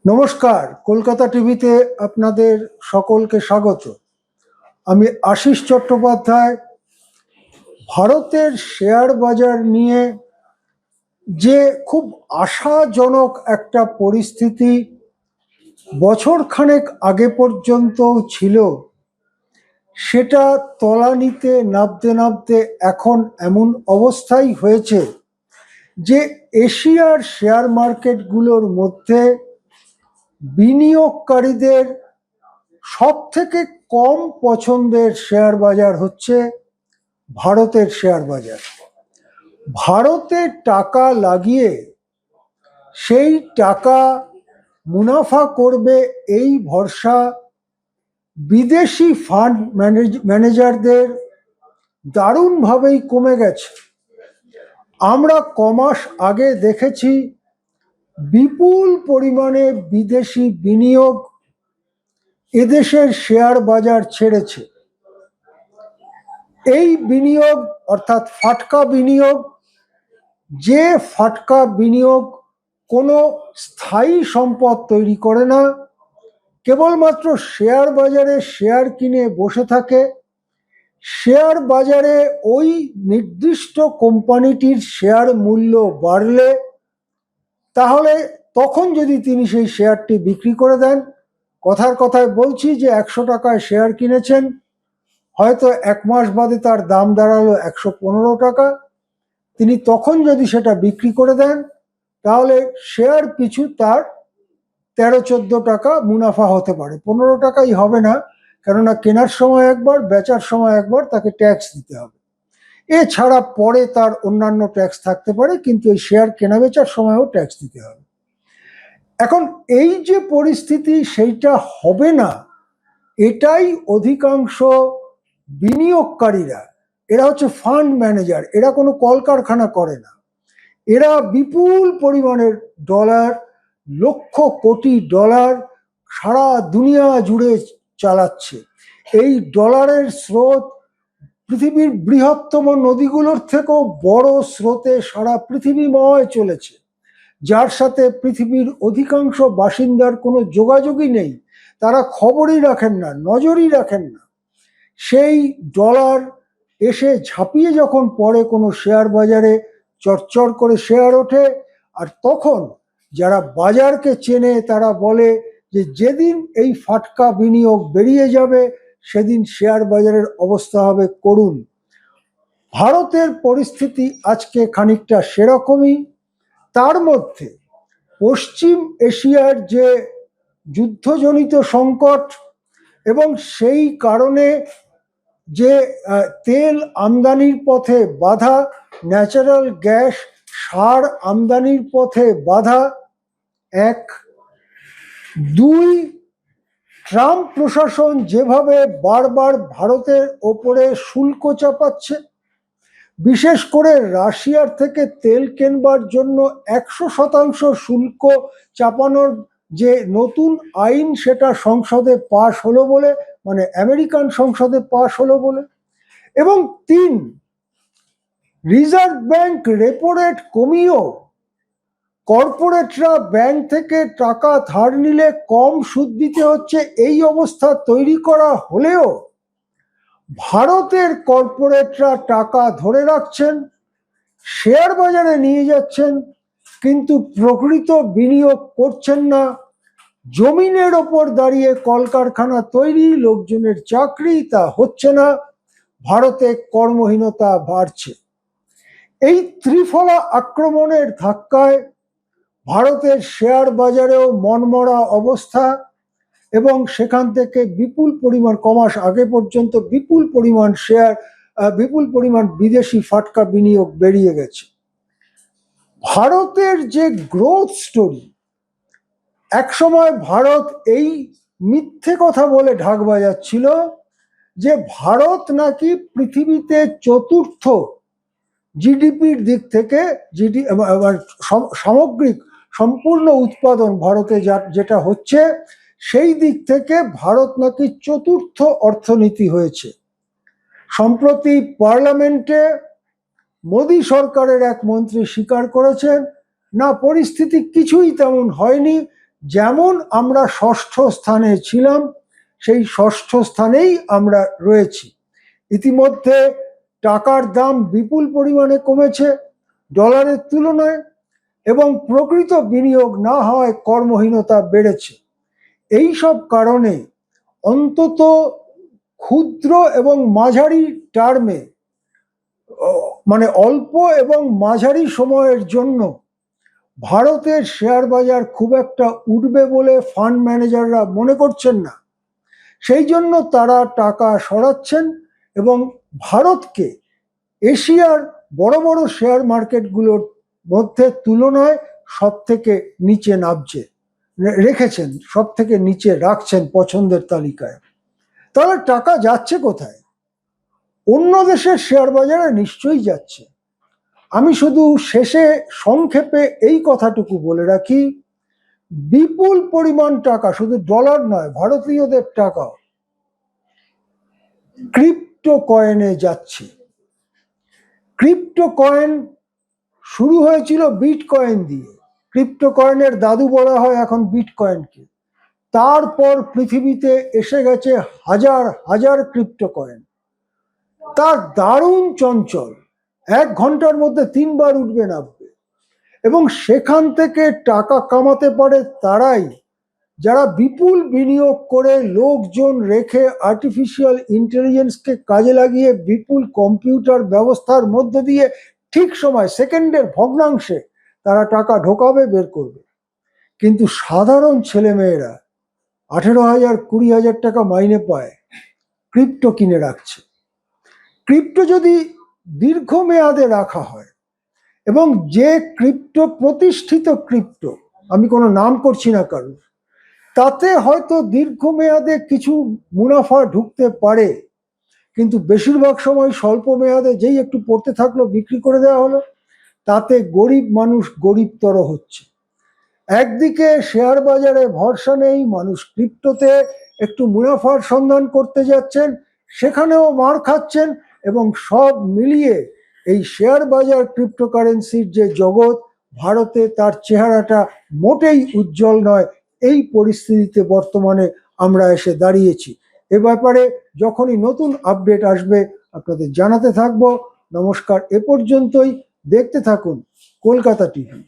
নমস্কার, কলকাতা টিভিতে আপনাদের সকলকে স্বাগত। আমি আশিস চট্টোপাধ্যায়। ভারতের শেয়ার বাজার নিয়ে যে খুব আশাজনক একটা পরিস্থিতি বছরখানেক আগে পর্যন্ত ছিল, সেটা তলানিতে নামতে নামতে এখন এমন অবস্থাই হয়েছে যে এশিয়ার শেয়ার মার্কেটগুলোর মধ্যে বিনিয়োগকারীদের সব থেকে কম পছন্দের শেয়ার বাজার হচ্ছে ভারতের শেয়ার বাজার। ভারতে টাকা লাগিয়ে সেই টাকা মুনাফা করবে এই ভরসা বিদেশি ফান্ড ম্যানেজারদের দারুণভাবেই কমে গেছে। আমরা কমাস আগে দেখেছি বিপুল পরিমাণে বিদেশি বিনিয়োগ এদেশের শেয়ার বাজার ছেড়েছে। এই বিনিয়োগ অর্থাৎ ফাটকা বিনিয়োগ, যে ফাটকা বিনিয়োগ কোনো স্থায়ী সম্পদ তৈরি করে না, কেবলমাত্র শেয়ার বাজারে শেয়ার কিনে বসে থাকে। শেয়ার বাজারে ওই নির্দিষ্ট কোম্পানিটির শেয়ার মূল্য বাড়লে তাহলে তখন যদি তিনি সেই শেয়ারটি বিক্রি করে দেন, কথায় বলছি যে 100 টাকায় শেয়ার কিনেছেন, হয়তো এক মাস বাদে তার দাম দাঁড়ালো 115 টাকা। তিনি তখন যদি সেটা বিক্রি করে দেন তাহলে শেয়ার পিছু তার 13-14 টাকা মুনাফা হতে পারে, 15 টাকাই হবে না, কেননা কেনার সময় একবার, বেচার সময় একবার তাকে ট্যাক্স দিতে হবে। এছাড়া পরে তার অন্যান্য ট্যাক্স থাকতে পারে, কিন্তু এই শেয়ার কেনা বেচার সময়ও ট্যাক্স দিতে হবে। এখন এই যে পরিস্থিতি, সেইটা হবে না, এটাই অধিকাংশ বিনিয়োগকারীরা, এরা হচ্ছে ফান্ড ম্যানেজার, এরা কোনো কলকারখানা করে না, এরা বিপুল পরিমাণের ডলার, লক্ষ কোটি ডলার সারা দুনিয়া জুড়ে চালাচ্ছে। এই ডলারের স্রোত পৃথিবীর বৃহত্তম নদীগুলোর থেকেও বড় স্রোতে সারা পৃথিবীময় চলেছে, যার সাথে পৃথিবীর অধিকাংশ বাসিন্দার কোনো যোগাযোগই নেই। তারা খবরই রাখেন না, নজরই রাখেন না। সেই ডলার এসে ঝাঁপিয়ে যখন পড়ে কোনো শেয়ার বাজারে, চরচর করে শেয়ার ওঠে, আর তখন যারা বাজারকে চেনে তারা বলে যে যেদিন এই ফাটকা বিনিয়োগ বেরিয়ে যাবে সেদিন শেয়ার বাজারের অবস্থা হবে করুণ। ভারতের পরিস্থিতি আজকে খানিকটা সেরকমই। তার মধ্যে পশ্চিম এশিয়ার যে যুদ্ধজনিত সংকট এবং সেই কারণে যে তেল আমদানির পথে বাধা, ন্যাচারাল গ্যাস, সার আমদানির পথে বাধা, এক। দুই, ট্রাম্প প্রশাসন যেভাবে বারবার ভারতের ওপরে শুল্ক চাপাচ্ছে, বিশেষ করে রাশিয়ার থেকে তেল কেনবার জন্য 100% শুল্ক চাপানোর যে নতুন আইন, সেটা সংসদে পাশ হলো বলে, মানে আমেরিকান সংসদে পাশ হলো বলে। এবং তিন, রিজার্ভ ব্যাংক রেপো রেট কমিয়েও কর্পোরেটরা ব্যাংক থেকে টাকা ধার নিলে কম সুদ দিতে হচ্ছে, এই অবস্থা তৈরি করা হলেও ভারতের কর্পোরেটরা টাকা ধরে রাখছেন, শেয়ার বাজারে নিয়ে যাচ্ছেন, কিন্তু প্রকৃত বিনিয়োগ করছেন না। জমিনের ওপর দাঁড়িয়ে কলকারখানা তৈরি, লোকজনের চাকরি, তা হচ্ছে না। ভারতে কর্মহীনতা বাড়ছে। এই ত্রিফলা আক্রমণের ধাক্কায় ভারতের শেয়ার বাজারেও মনমরা অবস্থা, এবং সেখান থেকে বিপুল পরিমাণ, কমাস আগে পর্যন্ত বিপুল পরিমাণ বিদেশি ফাটকা বিনিয়োগ বেরিয়ে গেছে। ভারতের যে গ্রোথ স্টোরি, একসময় ভারত এই মিথ্যে কথা বলে ঢাক বাজাচ্ছিল যে ভারত নাকি পৃথিবীতে চতুর্থ জিডিপির দিক থেকে, সামগ্রিক সম্পূর্ণ উৎপাদন ভারতে যেটা হচ্ছে, সেই দিক থেকে ভারত নাকি চতুর্থ অর্থনীতি হয়েছে। সম্প্রতি পার্লামেন্টে মোদী সরকারের এক মন্ত্রী স্বীকার করেছেন, না, পরিস্থিতি কিছুই তেমন হয়নি, যেমন আমরা ষষ্ঠ স্থানে ছিলাম, সেই ষষ্ঠ স্থানেই আমরা রয়েছি। ইতিমধ্যে টাকার দাম বিপুল পরিমাণে কমেছে ডলারের তুলনায়, এবং প্রকৃত বিনিয়োগ না হওয়ায় কর্মহীনতা বেড়েছে। এই সব কারণে অন্তত ক্ষুদ্র এবং মাঝারি টার্মে, মানে অল্প এবং মাঝারি সময়ের জন্য ভারতের শেয়ার বাজার খুব একটা উঠবে বলে ফান্ড ম্যানেজাররা মনে করছেন না। সেই জন্য তারা টাকা সরাচ্ছেন এবং ভারতকে এশিয়ার বড় বড় শেয়ার মার্কেটগুলোর মধ্যে তুলনায় সব থেকে নিচে রেখেছেন, সব থেকে নিচে রাখছেন পছন্দের তালিকায়। তাহলে টাকা যাচ্ছে কোথায়? অন্য দেশের শেয়ার বাজারে নিশ্চয়ই যাচ্ছে। আমি শুধু শেষে সংক্ষেপে এই কথাটুকু বলে রাখি, বিপুল পরিমাণ টাকা, শুধু ডলার নয়, ভারতীয়দের টাকা ক্রিপ্টো কয়েনে যাচ্ছে। ক্রিপ্টো কয়েন শুরু হয়েছিল বিটকয়েন দিয়ে, ক্রিপ্টো কয়েনের দাদু বলা হয় এখন বিটকয়েনকে। তারপর পৃথিবীতে এসে গেছে হাজার হাজার ক্রিপ্টো কয়েন। তার দারুণ চঞ্চল, 1 ঘন্টার মধ্যে 3 বার উঠবে নামবে। এবং সেখান থেকে টাকা কামাতে পারে তারাই যারা বিপুল বিনিয়োগ করে, লোকজন রেখে, আর্টিফিশিয়াল ইন্টেলিজেন্সকে কাজে লাগিয়ে বিপুল কম্পিউটার ব্যবস্থার মধ্য দিয়ে ঠিক সময়, সেকেন্ডের ভগ্নাংশে তারা টাকা ঢোকাবে, বের করবে। কিন্তু সাধারণ ছেলেমেয়েরা 18,000 20,000 টাকা মাইনে পায়, ক্রিপ্টো কিনে রাখছে। ক্রিপ্টো যদি দীর্ঘমেয়াদে রাখা হয়, এবং যে ক্রিপ্টো প্রতিষ্ঠিত ক্রিপ্টো, আমি কোনো নাম করছি না কারণ, তাতে হয়তো দীর্ঘমেয়াদে কিছু মুনাফা ঢুকতে পারে, কিন্তু বেশিরভাগ সময় স্বল্প মেয়াদে যেই একটু পড়তে থাকলো বিক্রি করে দেওয়া হলো। তাতে গরিব মানুষ গরিবতর হচ্ছে। একদিকে শেয়ার বাজারে ভরসা নেই, মানুষ ক্রিপ্টোতে একটু মুনাফার সন্ধান করতে যাচ্ছেন, সেখানেও মার খাচ্ছেন। এবং সব মিলিয়ে এই শেয়ার বাজার, ক্রিপ্টোকারেন্সির যে জগৎ, ভারতে তার চেহারাটা মোটেই উজ্জ্বল নয়। এই পরিস্থিতিতে বর্তমানে আমরা এসে দাঁড়িয়েছি। এ ব্যাপারে যখনই নতুন আপডেট আসবে আপনাদের জানাতে থাকবো। নমস্কার, এ পর্যন্তই। দেখতে থাকুন কলকাতা টিভি।